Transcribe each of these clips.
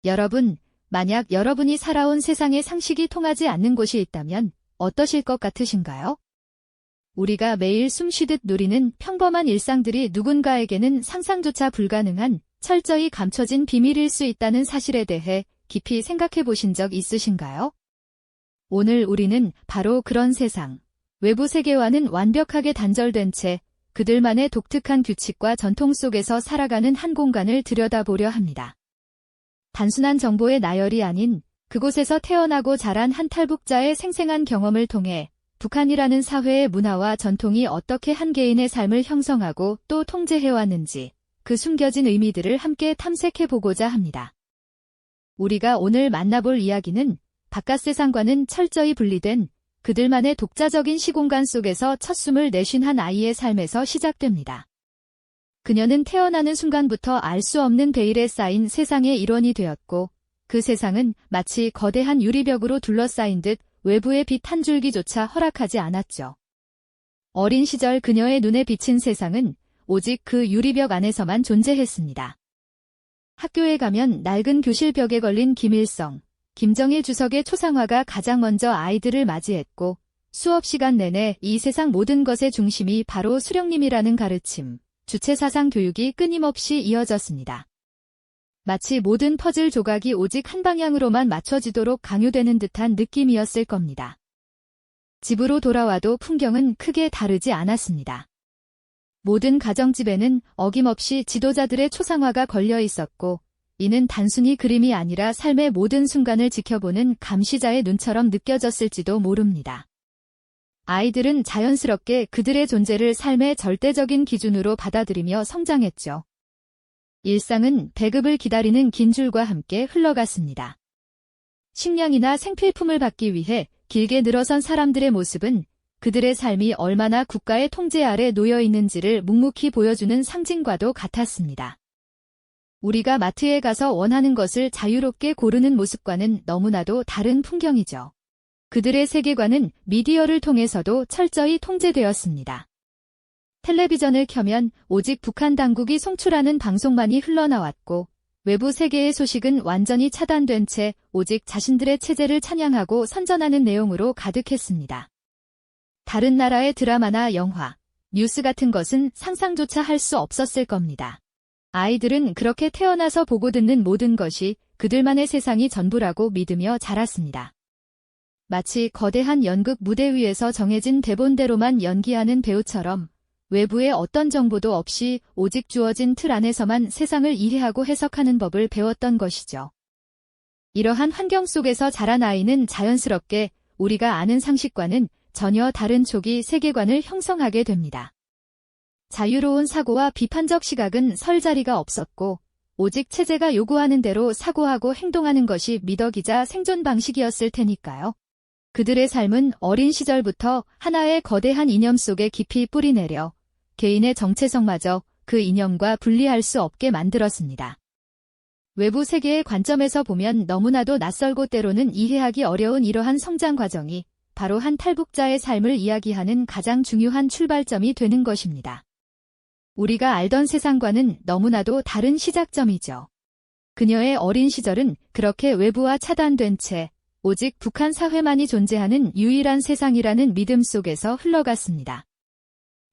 여러분, 만약 여러분이 살아온 세상의 상식이 통하지 않는 곳이 있다면 어떠실 것 같으신가요? 우리가 매일 숨쉬듯 누리는 평범한 일상들이 누군가에게는 상상조차 불가능한 철저히 감춰진 비밀일 수 있다는 사실에 대해 깊이 생각해 보신 적 있으신가요? 오늘 우리는 바로 그런 세상, 외부 세계와는 완벽하게 단절된 채 그들만의 독특한 규칙과 전통 속에서 살아가는 한 공간을 들여다보려 합니다. 단순한 정보의 나열이 아닌 그곳에서 태어나고 자란 한 탈북자의 생생한 경험을 통해 북한이라는 사회의 문화와 전통이 어떻게 한 개인의 삶을 형성하고 또 통제해왔는지 그 숨겨진 의미들을 함께 탐색해보고자 합니다. 우리가 오늘 만나볼 이야기는 바깥 세상과는 철저히 분리된 그들만의 독자적인 시공간 속에서 첫 숨을 내쉰 한 아이의 삶에서 시작됩니다. 그녀는 태어나는 순간부터 알 수 없는 베일에 쌓인 세상의 일원이 되었고 그 세상은 마치 거대한 유리벽으로 둘러싸인 듯 외부의 빛 한 줄기조차 허락하지 않았죠. 어린 시절 그녀의 눈에 비친 세상은 오직 그 유리벽 안에서만 존재했습니다. 학교에 가면 낡은 교실 벽에 걸린 김일성, 김정일 주석의 초상화가 가장 먼저 아이들을 맞이했고 수업 시간 내내 이 세상 모든 것의 중심이 바로 수령님이라는 가르침, 주체사상 교육이 끊임없이 이어졌습니다. 마치 모든 퍼즐 조각이 오직 한 방향으로만 맞춰지도록 강요되는 듯한 느낌이었을 겁니다. 집으로 돌아와도 풍경은 크게 다르지 않았습니다. 모든 가정집에는 어김없이 지도자들의 초상화가 걸려 있었고 이는 단순히 그림이 아니라 삶의 모든 순간을 지켜보는 감시자의 눈처럼 느껴졌을지도 모릅니다. 아이들은 자연스럽게 그들의 존재를 삶의 절대적인 기준으로 받아들이며 성장했죠. 일상은 배급을 기다리는 긴 줄과 함께 흘러갔습니다. 식량이나 생필품을 받기 위해 길게 늘어선 사람들의 모습은 그들의 삶이 얼마나 국가의 통제 아래 놓여 있는지를 묵묵히 보여주는 상징과도 같았습니다. 우리가 마트에 가서 원하는 것을 자유롭게 고르는 모습과는 너무나도 다른 풍경이죠. 그들의 세계관은 미디어를 통해서도 철저히 통제되었습니다. 텔레비전을 켜면 오직 북한 당국이 송출하는 방송만이 흘러나왔고 외부 세계의 소식은 완전히 차단된 채 오직 자신들의 체제를 찬양하고 선전하는 내용으로 가득했습니다. 다른 나라의 드라마나 영화, 뉴스 같은 것은 상상조차 할 수 없었을 겁니다. 아이들은 그렇게 태어나서 보고 듣는 모든 것이 그들만의 세상이 전부라고 믿으며 자랐습니다. 마치 거대한 연극 무대 위에서 정해진 대본대로만 연기하는 배우처럼 외부의 어떤 정보도 없이 오직 주어진 틀 안에서만 세상을 이해하고 해석하는 법을 배웠던 것이죠. 이러한 환경 속에서 자란 아이는 자연스럽게 우리가 아는 상식과는 전혀 다른 초기 세계관을 형성하게 됩니다. 자유로운 사고와 비판적 시각은 설 자리가 없었고 오직 체제가 요구하는 대로 사고하고 행동하는 것이 미덕이자 생존 방식이었을 테니까요. 그들의 삶은 어린 시절부터 하나의 거대한 이념 속에 깊이 뿌리내려 개인의 정체성마저 그 이념과 분리할 수 없게 만들었습니다. 외부 세계의 관점에서 보면 너무나도 낯설고 때로는 이해하기 어려운 이러한 성장 과정이 바로 한 탈북자의 삶을 이야기하는 가장 중요한 출발점이 되는 것입니다. 우리가 알던 세상과는 너무나도 다른 시작점이죠. 그녀의 어린 시절은 그렇게 외부와 차단된 채 오직 북한 사회만이 존재하는 유일한 세상이라는 믿음 속에서 흘러갔습니다.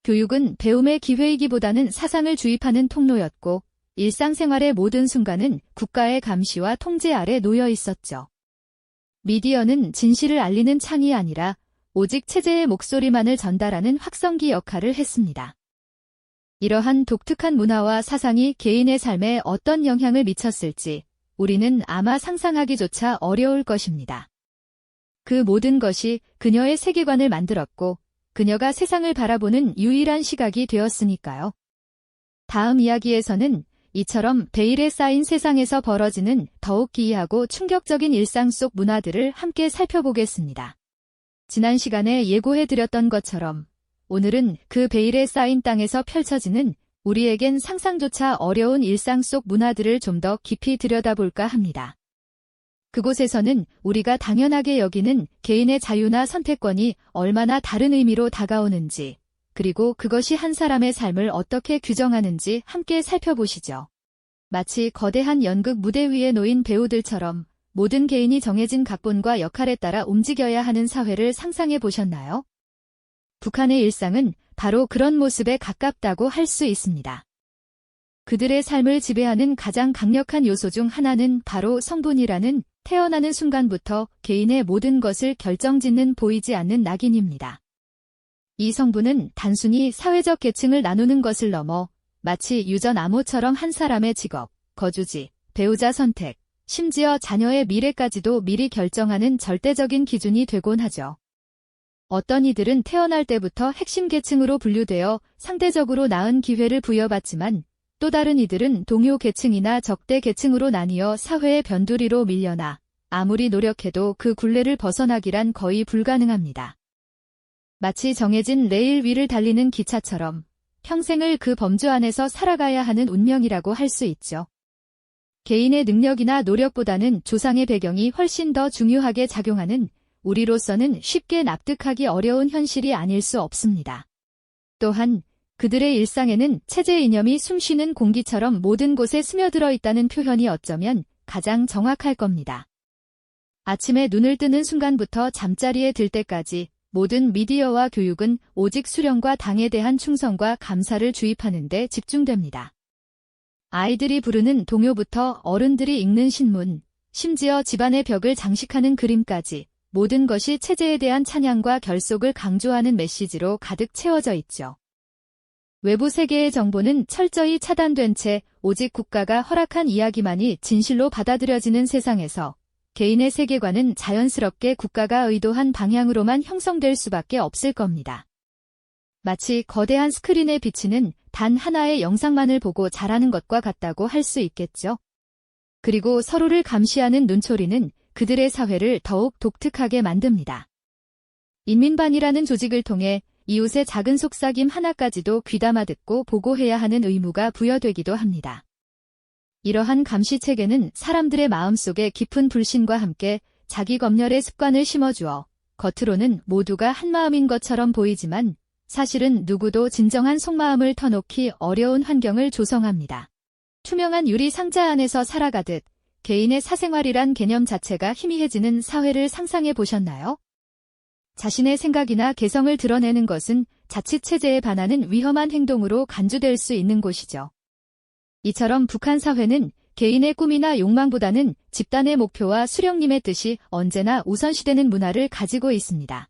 교육은 배움의 기회이기보다는 사상을 주입하는 통로였고 일상생활의 모든 순간은 국가의 감시와 통제 아래 놓여 있었죠. 미디어는 진실을 알리는 창이 아니라 오직 체제의 목소리만을 전달하는 확성기 역할을 했습니다. 이러한 독특한 문화와 사상이 개인의 삶에 어떤 영향을 미쳤을지 우리는 아마 상상하기조차 어려울 것입니다. 그 모든 것이 그녀의 세계관을 만들었고 그녀가 세상을 바라보는 유일한 시각이 되었으니까요. 다음 이야기에서는 이처럼 베일에 쌓인 세상에서 벌어지는 더욱 기이하고 충격적인 일상 속 문화들을 함께 살펴보겠습니다. 지난 시간에 예고해드렸던 것처럼 오늘은 그 베일에 쌓인 땅에서 펼쳐지는 우리에겐 상상조차 어려운 일상 속 문화들을 좀 더 깊이 들여다볼까 합니다. 그곳에서는 우리가 당연하게 여기는 개인의 자유나 선택권이 얼마나 다른 의미로 다가오는지, 그리고 그것이 한 사람의 삶을 어떻게 규정하는지 함께 살펴보시죠. 마치 거대한 연극 무대 위에 놓인 배우들처럼 모든 개인이 정해진 각본과 역할에 따라 움직여야 하는 사회를 상상해 보셨나요? 북한의 일상은 바로 그런 모습에 가깝다고 할 수 있습니다. 그들의 삶을 지배하는 가장 강력한 요소 중 하나는 바로 성분이라는 태어나는 순간부터 개인의 모든 것을 결정짓는 보이지 않는 낙인입니다. 이 성분은 단순히 사회적 계층을 나누는 것을 넘어 마치 유전 암호처럼 한 사람의 직업, 거주지, 배우자 선택, 심지어 자녀의 미래까지도 미리 결정하는 절대적인 기준이 되곤 하죠. 어떤 이들은 태어날 때부터 핵심 계층으로 분류되어 상대적으로 나은 기회를 부여받지만 또 다른 이들은 동요 계층이나 적대 계층으로 나뉘어 사회의 변두리로 밀려나 아무리 노력해도 그 굴레를 벗어나기란 거의 불가능합니다. 마치 정해진 레일 위를 달리는 기차처럼 평생을 그 범주 안에서 살아가야 하는 운명이라고 할 수 있죠. 개인의 능력이나 노력보다는 조상의 배경이 훨씬 더 중요하게 작용하는 우리로서는 쉽게 납득하기 어려운 현실이 아닐 수 없습니다. 또한 그들의 일상에는 체제 이념이 숨쉬는 공기처럼 모든 곳에 스며들어 있다는 표현이 어쩌면 가장 정확할 겁니다. 아침에 눈을 뜨는 순간부터 잠자리에 들 때까지 모든 미디어와 교육은 오직 수령과 당에 대한 충성과 감사를 주입하는 데 집중됩니다. 아이들이 부르는 동요부터 어른들이 읽는 신문, 심지어 집안의 벽을 장식하는 그림까지 모든 것이 체제에 대한 찬양과 결속을 강조하는 메시지로 가득 채워져 있죠. 외부 세계의 정보는 철저히 차단된 채 오직 국가가 허락한 이야기만이 진실로 받아들여지는 세상에서 개인의 세계관은 자연스럽게 국가가 의도한 방향으로만 형성될 수밖에 없을 겁니다. 마치 거대한 스크린에 비치는 단 하나의 영상만을 보고 자라는 것과 같다고 할 수 있겠죠. 그리고 서로를 감시하는 눈초리는 그들의 사회를 더욱 독특하게 만듭니다. 인민반이라는 조직을 통해 이웃의 작은 속삭임 하나까지도 귀담아 듣고 보고해야 하는 의무가 부여되기도 합니다. 이러한 감시체계는 사람들의 마음속에 깊은 불신과 함께 자기 검열의 습관을 심어주어 겉으로는 모두가 한마음인 것처럼 보이지만 사실은 누구도 진정한 속마음을 터놓기 어려운 환경을 조성합니다. 투명한 유리 상자 안에서 살아가듯 개인의 사생활이란 개념 자체가 희미해지는 사회를 상상해 보셨나요? 자신의 생각이나 개성을 드러내는 것은 자칫 체제에 반하는 위험한 행동으로 간주될 수 있는 곳이죠. 이처럼 북한 사회는 개인의 꿈이나 욕망보다는 집단의 목표와 수령님의 뜻이 언제나 우선시되는 문화를 가지고 있습니다.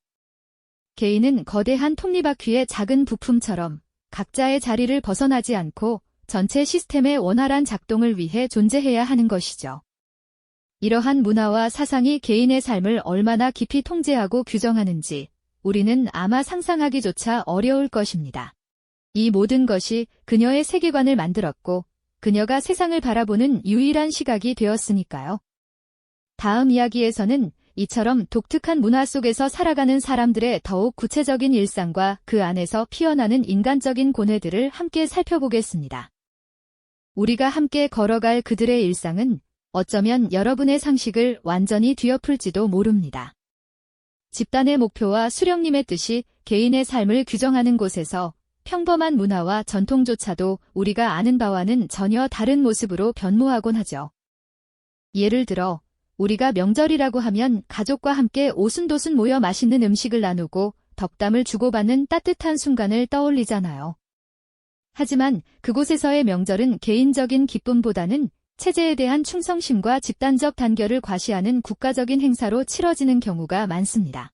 개인은 거대한 톱니바퀴의 작은 부품처럼 각자의 자리를 벗어나지 않고 전체 시스템의 원활한 작동을 위해 존재해야 하는 것이죠. 이러한 문화와 사상이 개인의 삶을 얼마나 깊이 통제하고 규정하는지 우리는 아마 상상하기조차 어려울 것입니다. 이 모든 것이 그녀의 세계관을 만들었고 그녀가 세상을 바라보는 유일한 시각이 되었으니까요. 다음 이야기에서는 이처럼 독특한 문화 속에서 살아가는 사람들의 더욱 구체적인 일상과 그 안에서 피어나는 인간적인 고뇌들을 함께 살펴보겠습니다. 우리가 함께 걸어갈 그들의 일상은 어쩌면 여러분의 상식을 완전히 뒤엎을지도 모릅니다. 집단의 목표와 수령님의 뜻이 개인의 삶을 규정하는 곳에서 평범한 문화와 전통조차도 우리가 아는 바와는 전혀 다른 모습으로 변모하곤 하죠. 예를 들어 우리가 명절이라고 하면 가족과 함께 오순도순 모여 맛있는 음식을 나누고 덕담을 주고받는 따뜻한 순간을 떠올리잖아요. 하지만 그곳에서의 명절은 개인적인 기쁨보다는 체제에 대한 충성심과 집단적 단결을 과시하는 국가적인 행사로 치러지는 경우가 많습니다.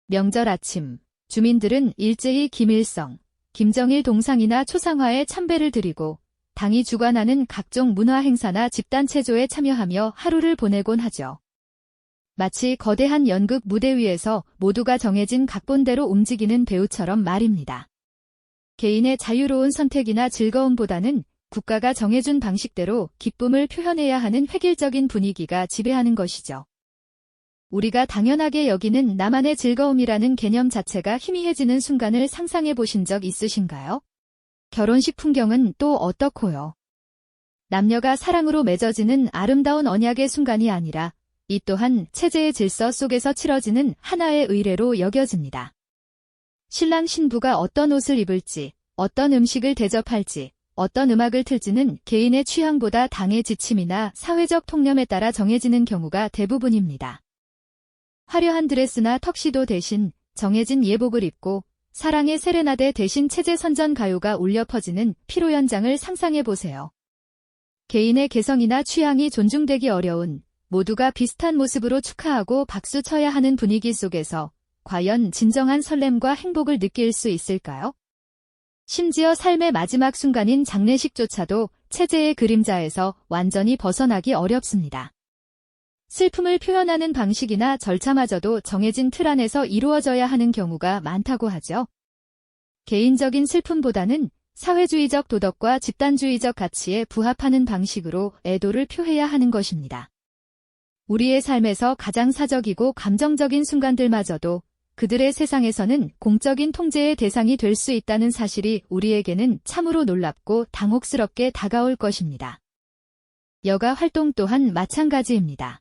명절 아침, 주민들은 일제히 김일성, 김정일 동상이나 초상화에 참배를 드리고 당이 주관하는 각종 문화 행사나 집단 체조에 참여하며 하루를 보내곤 하죠. 마치 거대한 연극 무대 위에서 모두가 정해진 각본대로 움직이는 배우처럼 말입니다. 개인의 자유로운 선택이나 즐거움보다는 국가가 정해준 방식대로 기쁨을 표현해야 하는 획일적인 분위기가 지배하는 것이죠. 우리가 당연하게 여기는 나만의 즐거움이라는 개념 자체가 희미해지는 순간을 상상해 보신 적 있으신가요? 결혼식 풍경은 또 어떻고요? 남녀가 사랑으로 맺어지는 아름다운 언약의 순간이 아니라 이 또한 체제의 질서 속에서 치러지는 하나의 의례로 여겨집니다. 신랑 신부가 어떤 옷을 입을지, 어떤 음식을 대접할지, 어떤 음악을 틀지는 개인의 취향보다 당의 지침이나 사회적 통념에 따라 정해지는 경우가 대부분입니다. 화려한 드레스나 턱시도 대신 정해진 예복을 입고 사랑의 세레나데 대신 체제 선전 가요가 울려 퍼지는 피로 현장을 상상해보세요. 개인의 개성이나 취향이 존중되기 어려운 모두가 비슷한 모습으로 축하하고 박수 쳐야 하는 분위기 속에서 과연 진정한 설렘과 행복을 느낄 수 있을까요? 심지어 삶의 마지막 순간인 장례식조차도 체제의 그림자에서 완전히 벗어나기 어렵습니다. 슬픔을 표현하는 방식이나 절차마저도 정해진 틀 안에서 이루어져야 하는 경우가 많다고 하죠. 개인적인 슬픔보다는 사회주의적 도덕과 집단주의적 가치에 부합하는 방식으로 애도를 표해야 하는 것입니다. 우리의 삶에서 가장 사적이고 감정적인 순간들마저도 그들의 세상에서는 공적인 통제의 대상이 될 수 있다는 사실이 우리에게는 참으로 놀랍고 당혹스럽게 다가올 것입니다. 여가 활동 또한 마찬가지입니다.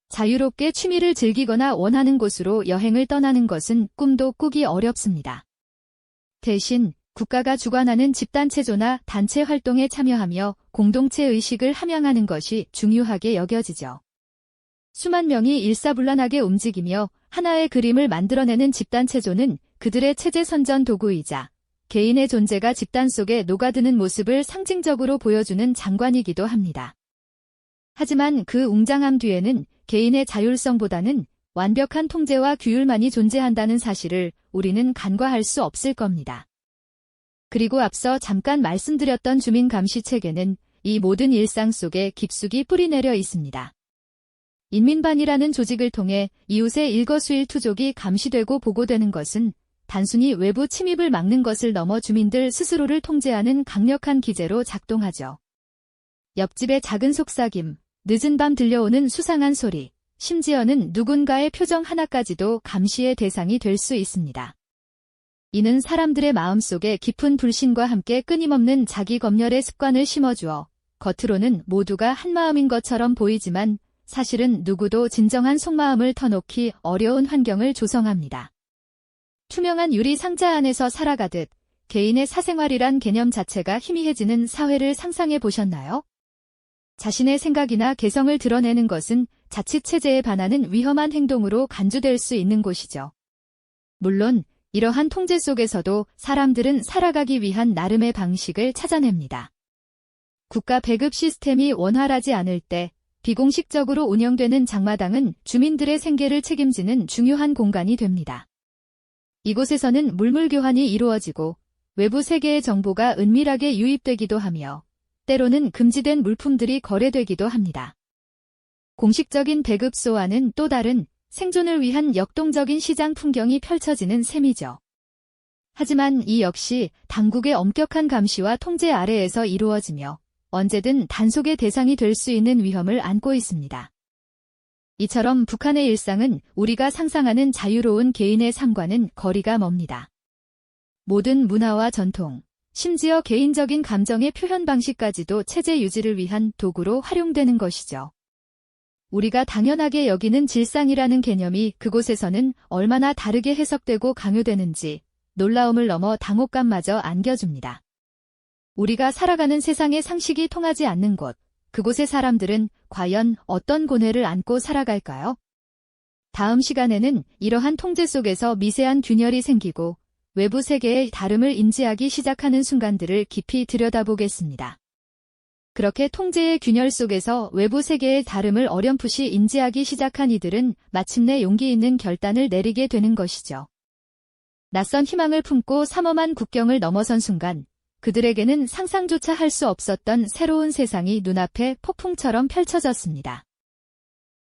자유롭게 취미를 즐기거나 원하는 곳으로 여행을 떠나는 것은 꿈도 꾸기 어렵습니다. 대신 국가가 주관하는 집단체조나 단체 활동에 참여하며 공동체 의식을 함양하는 것이 중요하게 여겨지죠. 수만 명이 일사불란하게 움직이며 하나의 그림을 만들어내는 집단체조는 그들의 체제 선전 도구이자 개인의 존재가 집단 속에 녹아드는 모습을 상징적으로 보여주는 장관이기도 합니다. 하지만 그 웅장함 뒤에는 개인의 자율성보다는 완벽한 통제와 규율만이 존재한다는 사실을 우리는 간과할 수 없을 겁니다. 그리고 앞서 잠깐 말씀드렸던 주민감시체계는 이 모든 일상 속에 깊숙이 뿌리내려 있습니다. 인민반이라는 조직을 통해 이웃의 일거수일투족이 감시되고 보고되는 것은 단순히 외부 침입을 막는 것을 넘어 주민들 스스로를 통제하는 강력한 기제로 작동하죠. 옆집의 작은 속삭임, 늦은 밤 들려오는 수상한 소리, 심지어는 누군가의 표정 하나까지도 감시의 대상이 될 수 있습니다. 이는 사람들의 마음속에 깊은 불신과 함께 끊임없는 자기 검열의 습관을 심어주어 겉으로는 모두가 한마음인 것처럼 보이지만 사실은 누구도 진정한 속마음을 터놓기 어려운 환경을 조성합니다. 투명한 유리 상자 안에서 살아가듯 개인의 사생활이란 개념 자체가 희미해지는 사회를 상상해 보셨나요? 자신의 생각이나 개성을 드러내는 것은 자칫 체제에 반하는 위험한 행동으로 간주될 수 있는 곳이죠. 물론 이러한 통제 속에서도 사람들은 살아가기 위한 나름의 방식을 찾아냅니다. 국가 배급 시스템이 원활하지 않을 때 비공식적으로 운영되는 장마당은 주민들의 생계를 책임지는 중요한 공간이 됩니다. 이곳에서는 물물 교환이 이루어지고 외부 세계의 정보가 은밀하게 유입되기도 하며 때로는 금지된 물품들이 거래되기도 합니다. 공식적인 배급소 안은 또 다른 생존을 위한 역동적인 시장 풍경이 펼쳐지는 셈이죠. 하지만 이 역시 당국의 엄격한 감시와 통제 아래에서 이루어지며 언제든 단속의 대상이 될 수 있는 위험을 안고 있습니다. 이처럼 북한의 일상은 우리가 상상하는 자유로운 개인의 삶과는 거리가 멉니다. 모든 문화와 전통, 심지어 개인적인 감정의 표현 방식까지도 체제 유지를 위한 도구로 활용되는 것이죠. 우리가 당연하게 여기는 질상이라는 개념이 그곳에서는 얼마나 다르게 해석되고 강요되는지 놀라움을 넘어 당혹감마저 안겨줍니다. 우리가 살아가는 세상의 상식이 통하지 않는 곳, 그곳의 사람들은 과연 어떤 고뇌를 안고 살아갈까요? 다음 시간에는 이러한 통제 속에서 미세한 균열이 생기고 외부 세계의 다름을 인지하기 시작하는 순간들을 깊이 들여다보겠습니다. 그렇게 통제의 균열 속에서 외부 세계의 다름을 어렴풋이 인지하기 시작한 이들은 마침내 용기 있는 결단을 내리게 되는 것이죠. 낯선 희망을 품고 삼엄한 국경을 넘어선 순간 그들에게는 상상조차 할 수 없었던 새로운 세상이 눈앞에 폭풍처럼 펼쳐졌습니다.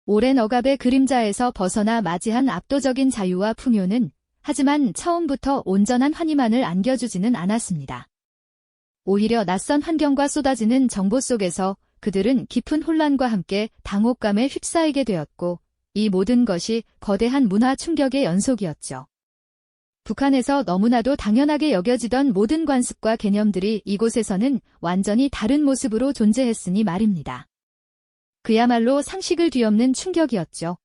오랜 억압의 그림자에서 벗어나 맞이한 압도적인 자유와 풍요는 하지만 처음부터 온전한 환희만을 안겨주지는 않았습니다. 오히려 낯선 환경과 쏟아지는 정보 속에서 그들은 깊은 혼란과 함께 당혹감에 휩싸이게 되었고 이 모든 것이 거대한 문화 충격의 연속이었죠. 북한에서 너무나도 당연하게 여겨지던 모든 관습과 개념들이 이곳에서는 완전히 다른 모습으로 존재했으니 말입니다. 그야말로 상식을 뒤엎는 충격이었죠.